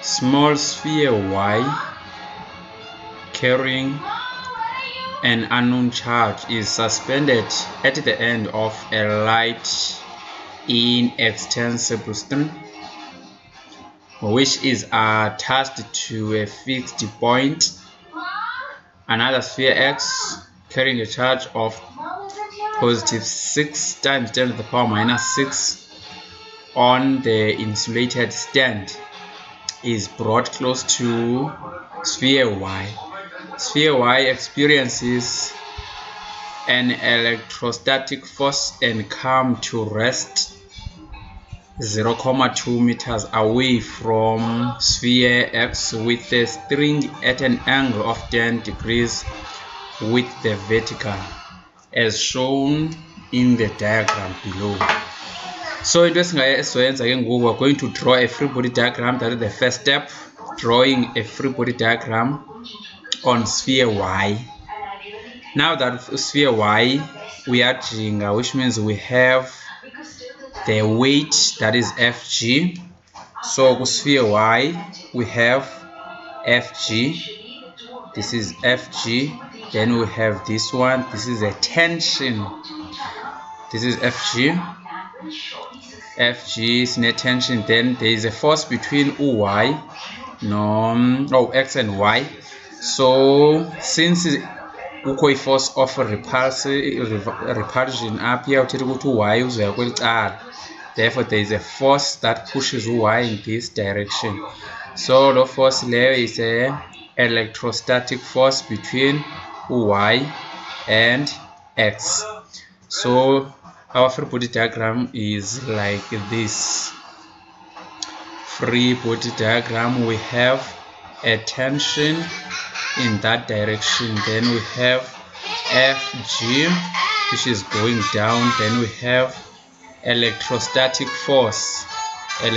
small sphere y carrying an unknown charge is suspended at the end of a light inextensible string, which is attached to a fixed point. Another sphere x carrying a charge of positive 6 times 10 to the power minus 6 on the insulated stand is brought close to sphere y. Sphere y experiences an electrostatic force and come to rest 0,2 meters away from sphere x with the string at an angle of 10 degrees with the vertical, as shown in the diagram below. So into esizoyenza ke ngoku, we're going to draw a free body diagram. That is the first step, drawing a free body diagram on sphere y. Now that sphere y we are jinga, which means we have the weight, that is Fg. So for sphere y we have Fg, this is Fg, then we have this one, this is a tension, this is Fg is net tension. Then there is a force between y x and y. So since kukho force of repulsion up here, uthetha ukuthi y uzoya kweli cala, therefore there is a force that pushes y in this direction. So the force leyo is a electrostatic force between y and x. So our free body diagram is like this. Free body diagram, we have a tension in that direction, then we have Fg which is going down, then we have electrostatic force, that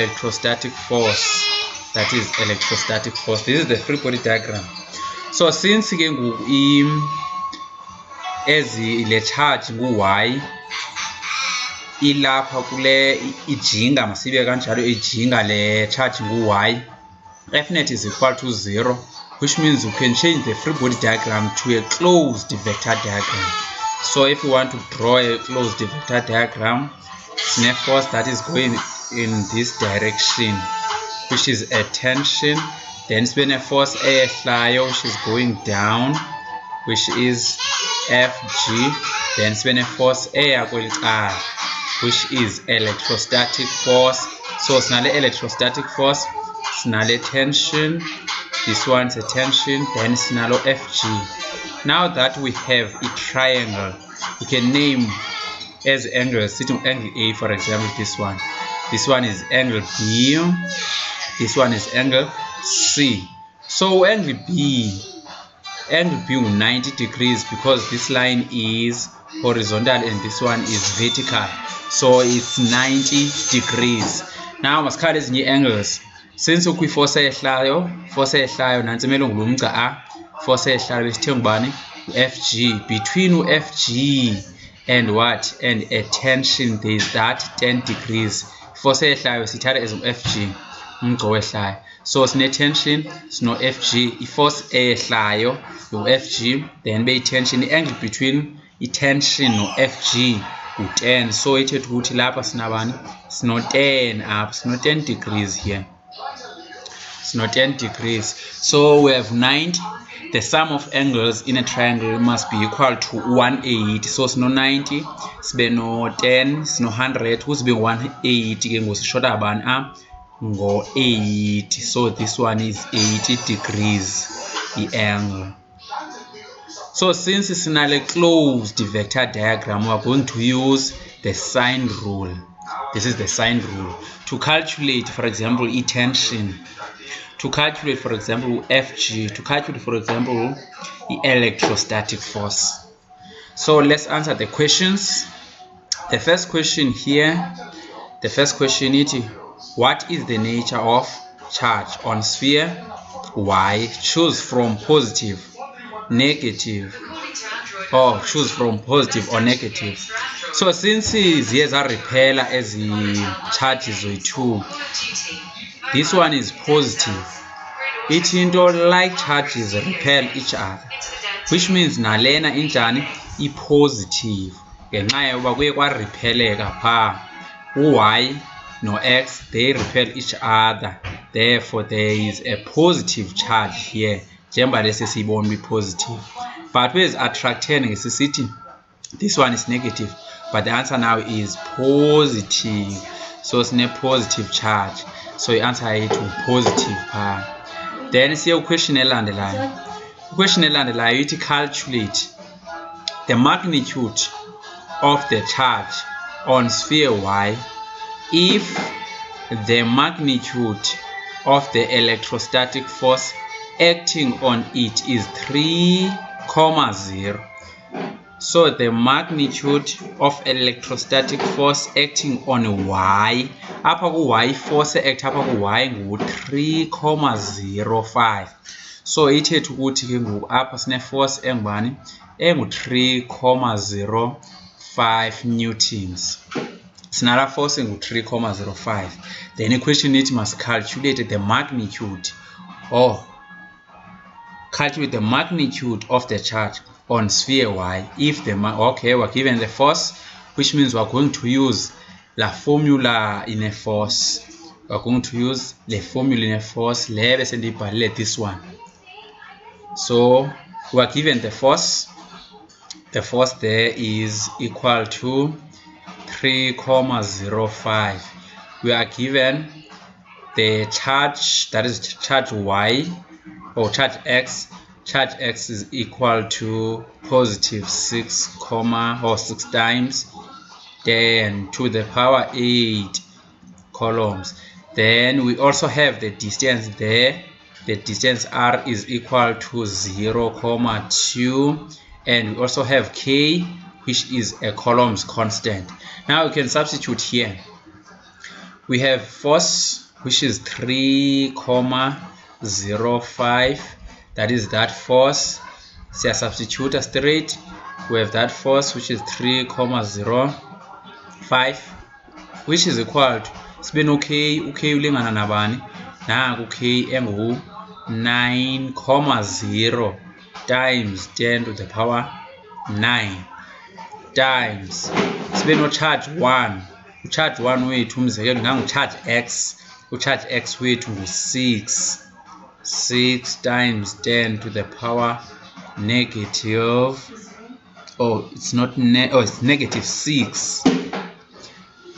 is electrostatic force. This is the free body diagram. So since ke ngoku le charge ngu-y ilapha kule ijinga, masibe kanjalo ijinga le charge ngu-y, F net is equal to 0, which means we can change the free body diagram to a closed vector diagram. So if we want to draw a closed vector diagram, it's a force that is going in this direction, which is a tension, then it's been a force eyehlayo which is going down, which is Fg, then it's been a force eya kweli cala, which is electrostatic force. So sinale electrostatic force, sinale tension, this one's a tension, then sinalo Fg. Now that we have a triangle, we can name as angles, sitting angle A, for example, this one is angle B, this one is angle C. So angle B will 90 degrees because this line is horizontal and this one is vertical, so it's 90 degrees. Now masikhale ezinye angles. Since ukwi force eyehlayo nansi emele ngulumgca a, force eyehlayo besithe ngubani, Fg. Between Fg and what, and a tension, there is that 10 degrees. Force eyehlayo sithatha as Fg, umgca wehlayo. So sine tension, sino Fg, i-force eyehlayo u-Fg, then be tension, i-angle between i-tension no-Fg u-10. So ithetha ukuthi lapha sinabani, sino 10 up, sino 10 degrees here, sino 10 degrees. So we have 90. The sum of angles in a triangle must be equal to 180. So sino 90, sibe no 10, sino 100, kuzibe 180 ke ngosishota abani ngo 80. So this one is 80 degrees the angle. So since it's in a closed vector diagram, we are going to use the sine rule. This is the sine rule to calculate, for example, tension, to calculate, for example, Fg, to calculate, for example, the electrostatic force. So let's answer the questions. The first question here, is what is the nature of charge on sphere y? Choose from positive, negative, or choose from positive or negative. So since ziye zarepela as the charges with 2, this one is positive, ithi into like charges repel each other, which means nalena injani i-positive ngenxa yoba kuye kwaripheleka phaa u-y no-x, they repel each other, therefore there is a positive charge here njengoba lesi siyibona ubi-positive. But with attractene ngesisithi this one is negative, but the answer now is positive, so sine-positive charge, so i-answer yethu positive phaa. Then siye question elandelayo. Question elandelayo ithi calculate the magnitude of the charge on sphere y if the magnitude of the electrostatic force acting on it is 3,0. So the magnitude of electrostatic force acting on y, apha ku-y force act apha ku-y ngu-3,05. So ithethe ukuthi ke ngoku apha sine-force engubani engu-3,05 newtons. Sinala force engu-3,05. Then i-question ithi must calculate the magnitude calculate the magnitude of the charge on sphere y if the we're given the force, which means we're going to use la formula in a force. We're going to use the formula in a force le bese ndiyibhalile this one. So we are given the force there is equal to 3,05. We are given the charge, that is charge y or charge x. Charge x is equal to positive 6 times, then to the power 8 coulombs. Then we also have the distance there. The distance r is equal to 0,2, and we also have k, which is a coulomb's constant. Now we can substitute here. We have force, which is 3,05. That is that force. So substitute straight. We have that force, which is 3,05, which is equal to sibe no k, k ulingana nabani naku k engu 9,0 times 10 to the power 9 times sibe no charge 1. Ucharge 1 wethu umzekelo ngangu-charge x. Ucharge x wethu ngu-6 times 10 to the power negative, it's negative 6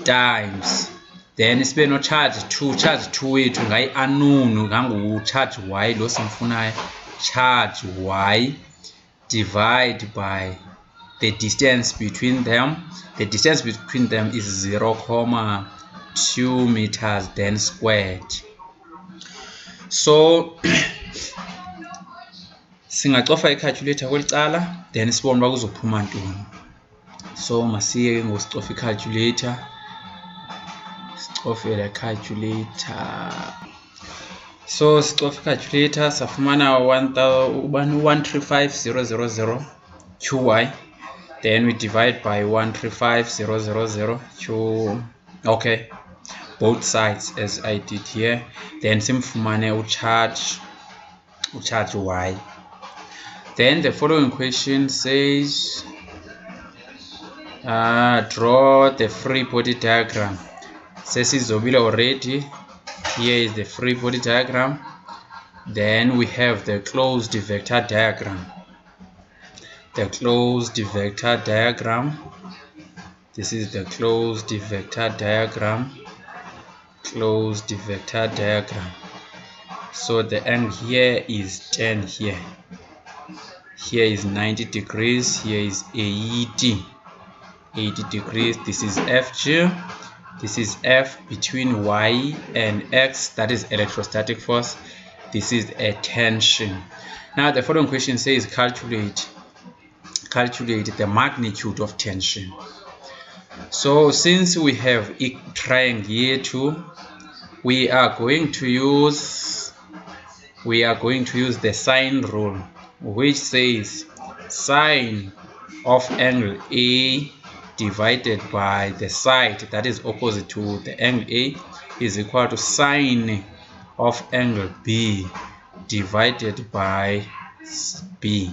times, then sibe no charge 2. Charge 2 wethu ngayi-unknown ngangu-charge y lo simfunayo. Charge y divide by the distance between them. The distance between them is 0,2 meters then squared. So singacofa i-calculator kwelicala then sibone uba kuzophuma ntoni. So masiye ke ngosicofa i-calculator, sicofe le calculator. So sicofa i-calculator safumana 135,000 qy, then we divide by 135,000 q, okay, both sides as I did here. Then simfumane ucharge y. Then the following question says draw the free body diagram. Sesizobile already. Here is the free body diagram. Then we have the closed vector diagram. The closed vector diagram. This is the closed vector diagram. Closed vector diagram. So the angle here is 10 here. Here is 90 degrees. Here is 80 degrees. This is FG. This is F between Y and X. That is electrostatic force. This is a tension. Now the following question says calculate the magnitude of tension. So since we have a triangle here too, we are going to use the sine rule, which says sine of angle A divided by the side that is opposite to the angle A is equal to sine of angle B divided by b.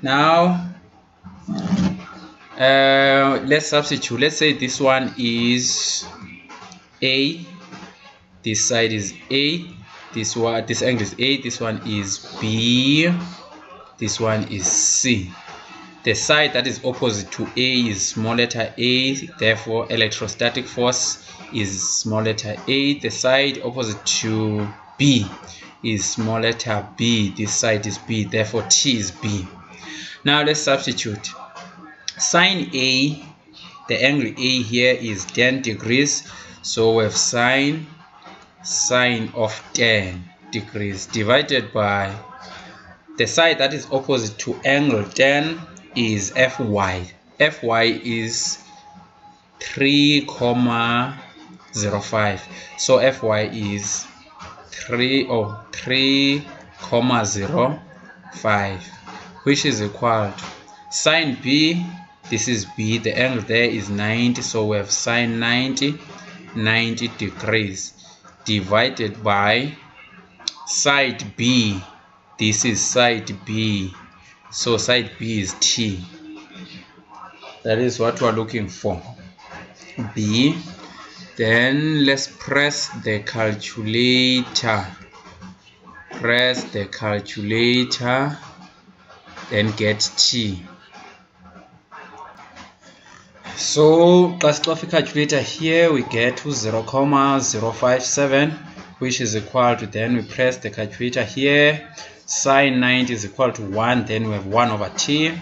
Now let's substitute. Let's say this one is a, this side is a, this angle is a, this one is b, this one is c. The side that is opposite to A is small letter a, therefore electrostatic force is small letter a. The side opposite to B is small letter b, this side is b, therefore T is b. Now let's substitute. Sine A, the angle A here is 10 degrees, so we have sine of 10 degrees divided by the side that is opposite to angle 10 is Fy. Fy is 3,05. So Fy is 3,05, which is equal to sine B. This is B. The angle there is 90. So we have sine 90 degrees divided by side B. This is side B. So side B is T. That is what we are looking for. B. Then let's press the calculator. Press the calculator. Then get T. So let's the calculator here. We get to 0,057, which is equal to, then we press the calculator here. Sine 90 is equal to 1, then we have 1 over t.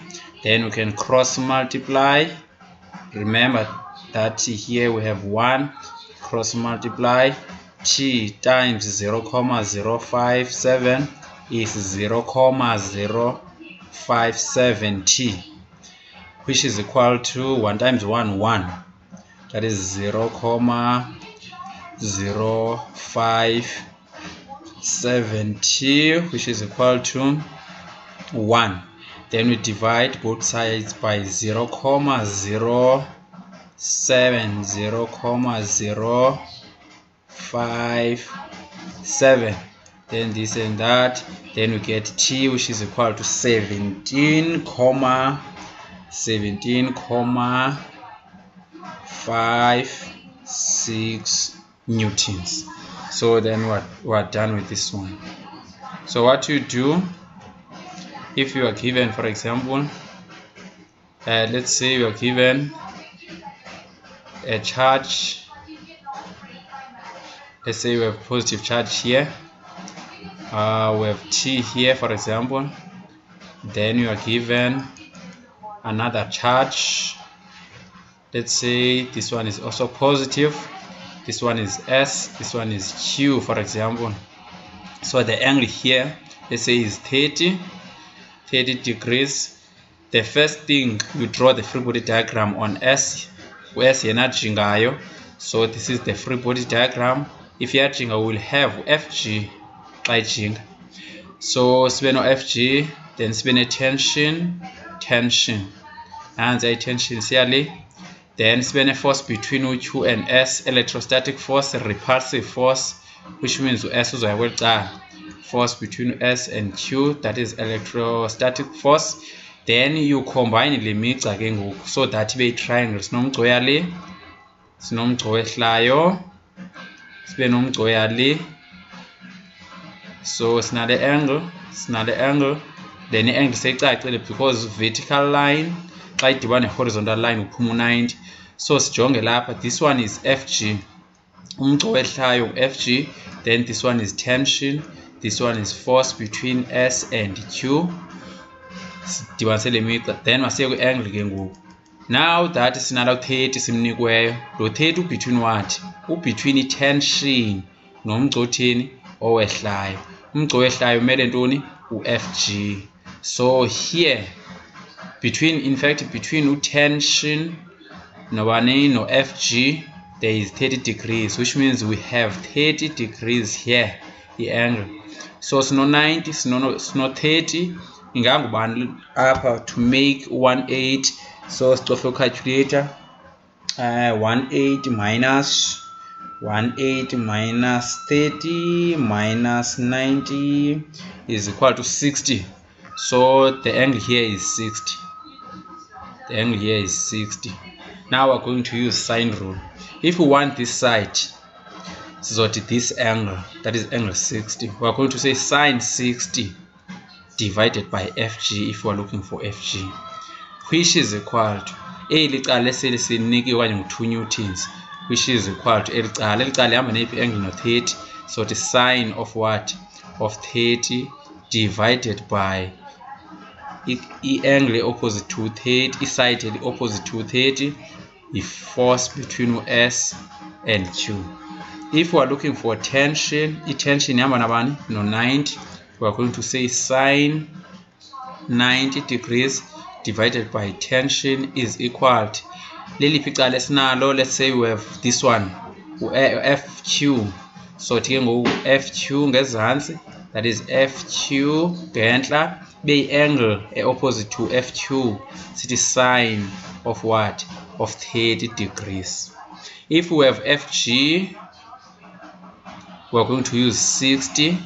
Then we can cross multiply. Remember that here we have 1, cross multiply. T times 0,057 is 0,057 t, which is equal to 1 times 1, 1. That is 0,057t, which is equal to 1. Then we divide both sides by 0,057. Then this and that. Then we get t, which is equal to 17,56 newtons. So then we are done with this one. So what you do, if you are given, for example, let's say you are given a charge, let's say we have positive charge here, we have T here, for example. Then you are given another charge, let's say this one is also positive, this one is S, this one is Q, for example. So the angle here, let's say, is 30 degrees. The first thing, you draw the free body diagram on S, where S jingayo. So this is the free body diagram. If you are jinga, we will have FG by jinga. So sibe no FG, then sibe ne tension, and the tension siyale. Then sibe ne force between Q and S, electrostatic force, repulsive force, which means S uzoya kwecala. Force between S and Q, that is electrostatic force. Then you combine the mix again, so that be triangle. Sinomgco yale, sinomgco wehlayo, sibe nomgco yale. So sinale angle, then the angle seyicacile because vertical line xa idibana horizontal line uphuma 90. So sijonge lapha, this one is FG, umgco wehlayo FG. Then this one is tension, this one is force between S and Q. Then masiye ku angle ke ngoku. Now that sinala 30 simnikweyo, lo 30 between what? Between tension nomgco othini owehlayo. Umgco wehlayo umele ntoni? UFG. So here between tension no FG, there is 30 degrees, which means we have 30 degrees here, the angle. So sino 90, sino 30, ingangubani apha to make 18. So sicofe calculator, 18 minus 180 minus 30 minus 90 is equal to 60. So the angle here is 60. The angle here is 60. Now we're going to use sine rule. If we want this side, so this angle, that is angle 60, we're going to say sine 60 divided by FG if we're looking for FG, which is equal to elicala eselisinikiwe okanye ngu2 newtons, which is equal to elicala lihamba neyiphi angle no30, so the sine of what? Of 30 divided by angle opposite to 30, side opposite to 30, the force between S and Q. If we are looking for tension, tension ihamba nabani? No 90. We are going to say sine 90 degrees divided by tension is equal to leliphi icala esinalo. Let's say we have this one, FQ. So take ngo FQ ngezantsi, that is FQ ngentla, be angle opposite to FQ, sithi sine of what? Of 30 degrees. If we have FG, we're going to use 60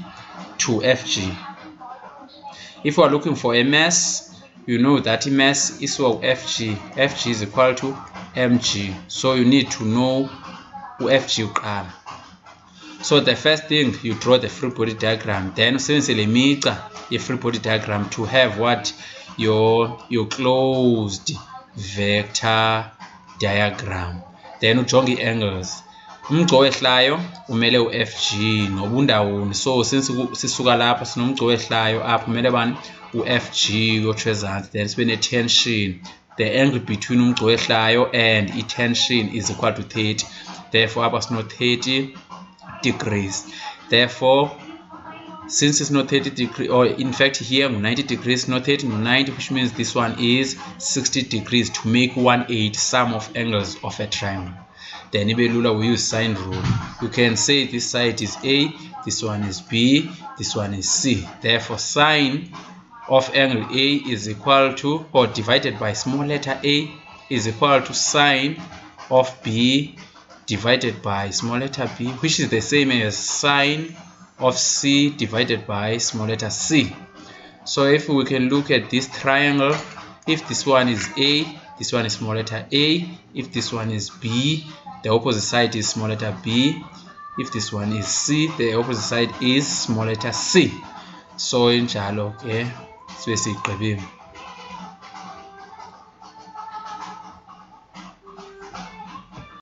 to FG. If we are looking for MS, you know that MS is FG. FG is equal to mg. So you need to know FG uqala. So the first thing, you draw the free body diagram, then usebenzise le migca ye free body diagram to have what? Your closed vector diagram. Then ujonge angles. Umgco wehlayo umele uFG ngoba undawoni. So since sisuka lapha sinomgco wehlayo apha umele bani? uFG yotsho ezantsi. Then sibe ne-tension. The angle between umgco wehlayo and i-tension is equal to 30. Therefore apha sino 30 degrees. Therefore since it's not 30 degrees, or in fact here 90 degrees, not 30 no 90, which means this one is 60 degrees to make 180 sum of angles of a triangle. Then we use sine rule. You can say this side is A, this one is B, this one is C. Therefore sine of angle A is equal to, or divided by small letter a, is equal to sine of B divided by small letter b, which is the same as sine of C divided by small letter c. So if we can look at this triangle, if this one is A, this one is small letter a. If this one is B, the opposite side is small letter b. If this one is C, the opposite side is small letter c. So injalo ke sibe sigqibile.